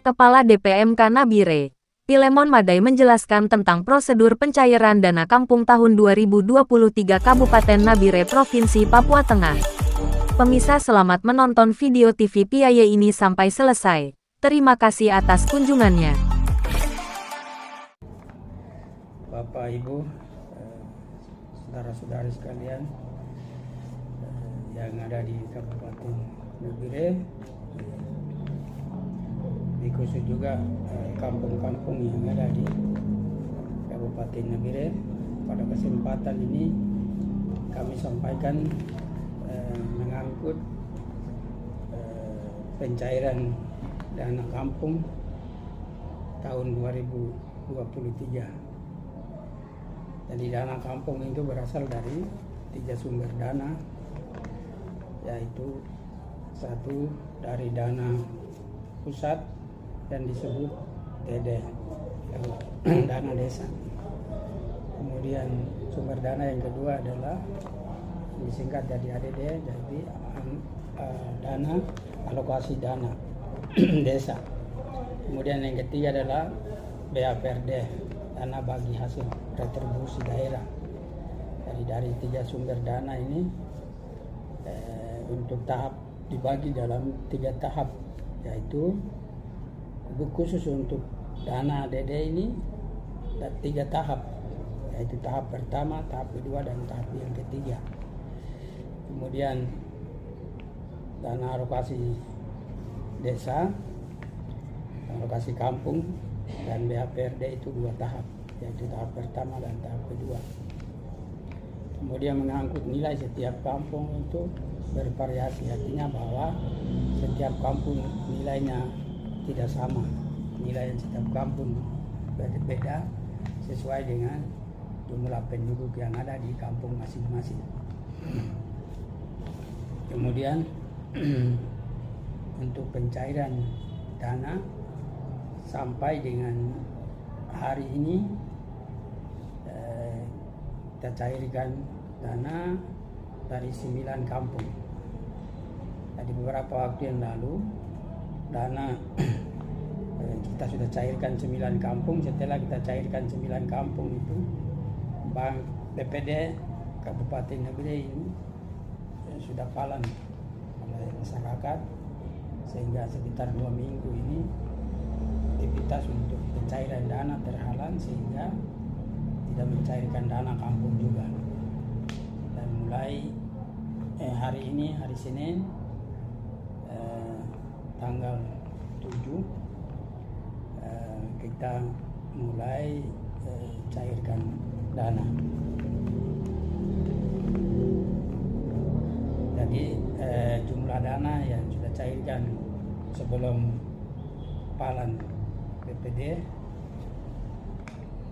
Kepala DPMK Nabire, Pilemon Madai menjelaskan tentang prosedur pencairan dana kampung tahun 2023 Kabupaten Nabire Provinsi Papua Tengah. Pemirsa, selamat menonton video TV Piaye ini sampai selesai. Terima kasih atas kunjungannya. Bapak, Ibu, saudara-saudari sekalian yang ada di Kabupaten Nabire, khusus juga kampung-kampung yang ada di Kabupaten Nabire. Pada kesempatan ini kami sampaikan mengangkut pencairan dana kampung tahun 2023. Jadi dana kampung itu berasal dari 3 sumber dana, yaitu satu dari dana pusat yang disebut TD, dana desa. Kemudian sumber dana yang kedua adalah disingkat jadi ADD, jadi dana alokasi dana desa. Kemudian yang ketiga adalah BAPRD, dana bagi hasil retribusi daerah. Jadi dari 3 sumber dana ini untuk tahap dibagi dalam 3 tahap, yaitu khusus untuk dana DD ini ada 3 tahap, yaitu tahap pertama, tahap kedua, dan tahap yang ketiga. Kemudian dana alokasi desa, alokasi kampung, dan BAPRD itu 2 tahap, yaitu tahap pertama dan tahap kedua. Kemudian mengangkut nilai setiap kampung itu bervariasi, artinya bahwa setiap kampung nilainya tidak sama. Nilai setiap kampung berbeda sesuai dengan jumlah penduduk yang ada di kampung masing-masing. Kemudian untuk pencairan dana sampai dengan hari ini kita cairkan dana dari 9 kampung. Tadi beberapa waktu yang lalu dana kita sudah cairkan 9 kampung. Setelah kita cairkan 9 kampung itu, Bank BPD Kabupaten Nabire ini sudah palan oleh masyarakat, sehingga sekitar 2 minggu ini aktivitas untuk pencairan dana terhalang, sehingga tidak mencairkan dana kampung juga. Dan mulai hari ini, hari Senin, tanggal 7, kita mulai cairkan dana. Jadi jumlah dana yang sudah cairkan sebelum palan BPD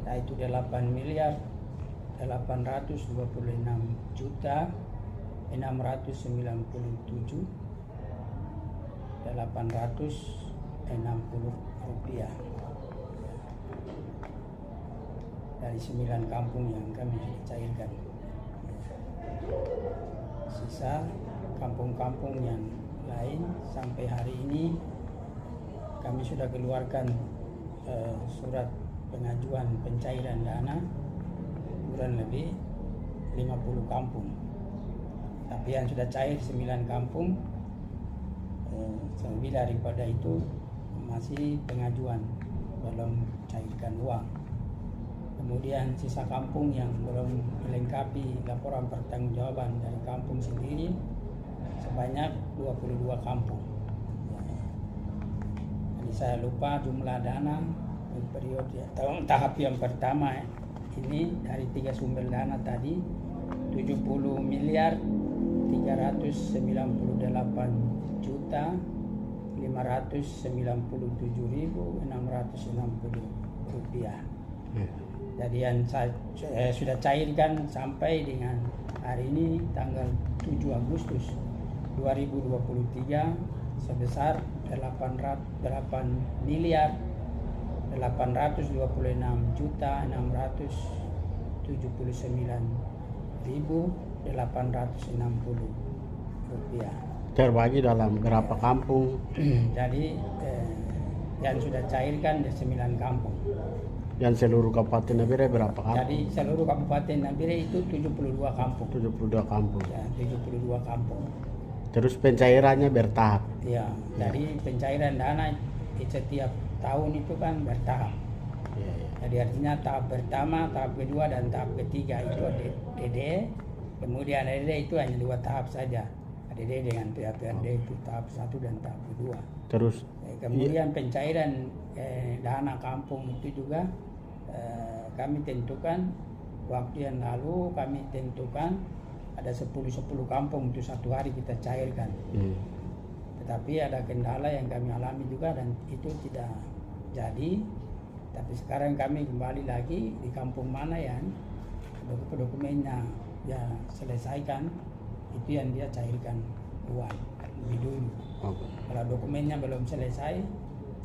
yaitu 8.826.897.860 rupiah dari 9 kampung yang kami sudah cairkan. Sisa kampung-kampung yang lain sampai hari ini kami sudah keluarkan surat pengajuan pencairan dana kurang lebih 50 kampung. Tapi yang sudah cair 9 kampung, lebih daripada itu masih pengajuan, belum cairkan uang. Kemudian sisa kampung yang belum melengkapi laporan pertanggungjawaban dari kampung sendiri sebanyak 22 kampung. Jadi saya lupa jumlah dana periode tahap yang pertama ini dari 3 sumber dana tadi 70.397.597.660 rupiah. Jadi yang sudah cairkan sampai dengan hari ini tanggal 7 Agustus 2023 sebesar 8.826.679.860 rupiah. Terbagi dalam berapa kampung? Jadi yang sudah cairkan di 9 kampung. Yang seluruh Kabupaten Nabire berapa kampung? Jadi seluruh Kabupaten Nabire itu 72 kampung. 72 kampung. Ya, 72 kampung. Terus pencairannya bertahap. Ya, dari pencairan dana setiap tahun itu kan bertahap. Ya, ya. Jadi artinya tahap pertama, tahap kedua, dan tahap ketiga itu DD. Kemudian DD itu hanya 2 tahap saja. DD dengan PAPRD itu tahap 1 dan tahap kedua. Terus Kemudian pencairan dana kampung itu juga kami tentukan waktu yang lalu, kami tentukan ada 10 kampung untuk 1 hari kita cairkan. Tetapi ada kendala yang kami alami juga dan itu tidak jadi. Tapi sekarang kami kembali lagi di kampung mana yang dokumennya ya selesaikan, itu yang dia cairkan uang lebih dulu. Kalau dokumennya belum selesai,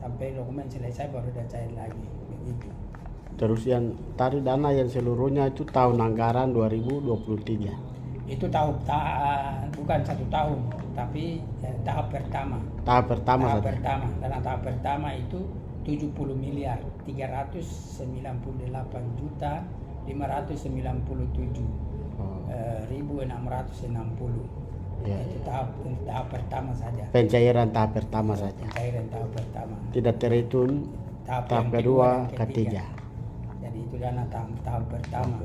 sampai dokumen selesai baru dia cair lagi, begitu. Terus yang tadi dana yang seluruhnya itu tahun anggaran 2023. Itu bukan 1 tahun, tapi tahap pertama. Tahap pertama Tahap saja. pertama. Dalam tahap pertama itu 70 miliar 398 juta 597 1.660. Ya, Itu tahap pertama saja. pencairan tahap pertama saja. Pencairan tahap pertama. Tidak terhitung Tahap tahap yang kedua, dan ketiga. Jadi itu dana tahap pertama.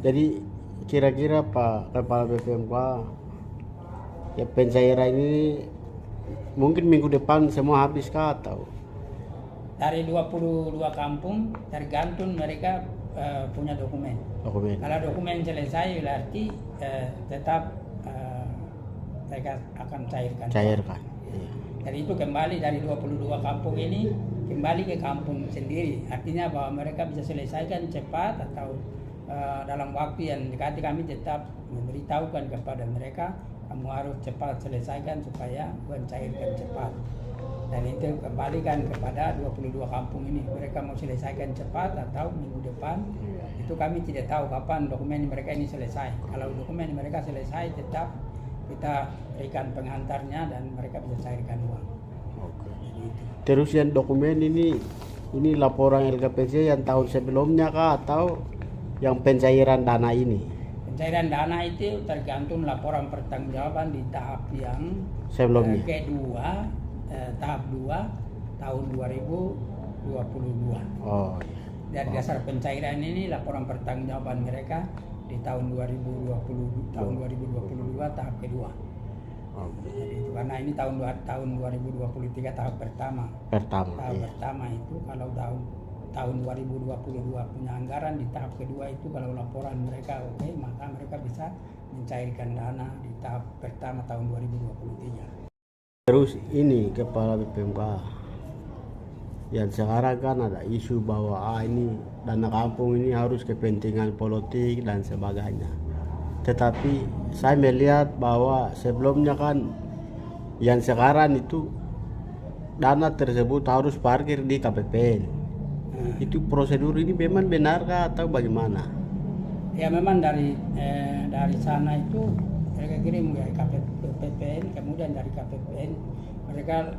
Jadi kira-kira Pak Kepala BPMK, ya pencairan ini mungkin minggu depan semua habis kah atau? Dari 22 kampung tergantung mereka punya dokumen. Kalau dokumen selesai berarti tetap mereka akan cairkan. Cairkan. Iya. Jadi itu kembali dari 22 kampung ini kembali ke kampung sendiri. Artinya bahwa mereka bisa selesaikan cepat atau dalam waktu yang dekat. Kami tetap memberitahukan kepada mereka, kamu harus cepat selesaikan supaya cairkan cepat. Dan itu kembalikan kepada 22 kampung ini. Mereka mau selesaikan cepat atau minggu depan. Itu kami tidak tahu kapan dokumen mereka ini selesai. Kalau dokumen mereka selesai, tetap kita berikan pengantarnya dan mereka bisa cairkan uang. Oke. Gitu. Terus yang dokumen ini laporan LKPC yang tahun sebelumnya kah atau yang pencairan dana ini? Pencairan dana itu tergantung laporan pertanggungjawaban di tahap yang Sebelumnya. kedua, tahap 2 tahun 2022. Oh, iya. Dari dasar pencairan ini laporan pertanggungjawaban mereka di tahun 2022 tahap kedua. Oke. Jadi itu karena ini tahun 2023 tahap pertama. Pertama. Tahap Iya. pertama itu kalau tahun 2022 punya anggaran, di tahap kedua itu kalau laporan mereka oke, maka mereka bisa mencairkan dana di tahap pertama tahun 2023. Terus ini Kepala BPMK, yang sekarang kan ada isu bahwa ini dana kampung ini harus kepentingan politik dan sebagainya. Tetapi saya melihat bahwa sebelumnya kan yang sekarang itu dana tersebut harus parkir di KPPN. Itu prosedur ini memang benarkah atau bagaimana? Ya memang dari sana itu mereka kirim ke KPPN, kemudian dari KPPN mereka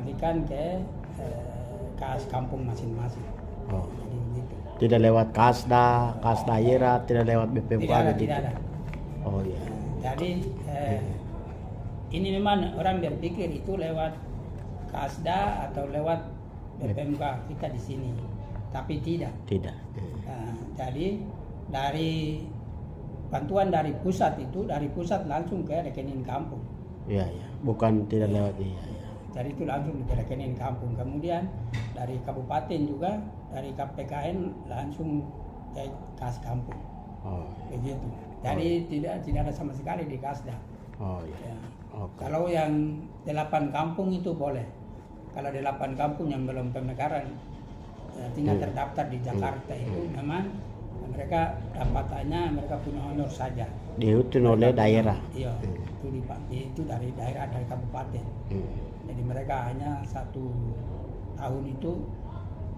alihkan ke kas kampung masing-masing. Oh. Jadi begitu. Tidak lewat Kasda, kas daerah, tidak lewat BPMK Tidak ada, gitu. tidak ada. Oh iya. Jadi ini memang orang berpikir itu lewat Kasda atau lewat BPMK kita di sini, tapi tidak. Tidak. Jadi dari bantuan dari pusat itu, dari pusat langsung ke rekening kampung. Iya, iya. Bukan tidak lewat iya. Jadi itu langsung ke rekening kampung. Kemudian dari kabupaten juga, dari KPKN langsung ke kas kampung. Oh. Begitu. Jadi tidak ada sama sekali di Kasda. Oh iya. Ya. Oke. Kalau yang 8 kampung itu boleh. Kalau 8 kampung yang belum pemekaran, tinggal terdaftar di Jakarta itu memang mereka dapatannya mereka punya honor saja. Dihitung oleh daerah. Iya, itu dari daerah, dari kabupaten. Jadi mereka hanya 1 tahun itu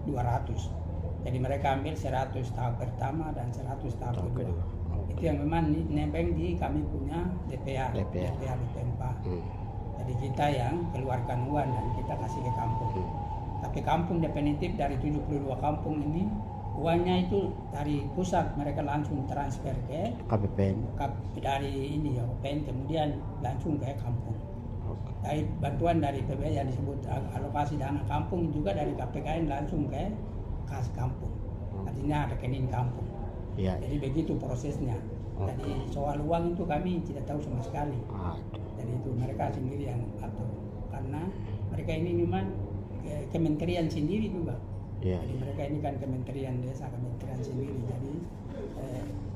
200. Jadi mereka ambil 100 tahap pertama dan 100 tahap kedua. Itu yang memang nempel di kami punya DPA BPMK. Jadi kita yang keluarkan uang dan kita kasih ke kampung. Tapi kampung definitif dari 72 kampung ini uangnya itu dari pusat mereka langsung transfer ke KPPN. dari ini ya KPPN, kemudian langsung ke kampung. Dari bantuan dari PBL yang disebut alokasi dana kampung juga dari KPKN langsung ke kas kampung. Artinya rekening kampung. Ya. Jadi begitu prosesnya. Jadi soal uang itu kami tidak tahu sama sekali. Jadi itu mereka sendiri yang atur. Karena mereka ini memang kementerian sendiri juga. Ya. Jadi mereka ini kan kementerian desa, kementerian sendiri. Jadi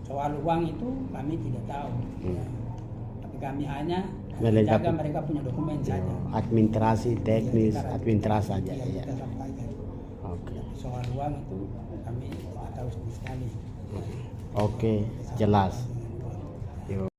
soal uang itu kami tidak tahu. Ya. Tapi kami hanya menjaga mereka punya dokumen saja. Administrasi, teknis, administrasi saja. Yang Ya. kita sampaikan. Oke. Tapi soal uang itu kami tidak tahu sama sekali. Oke, jelas.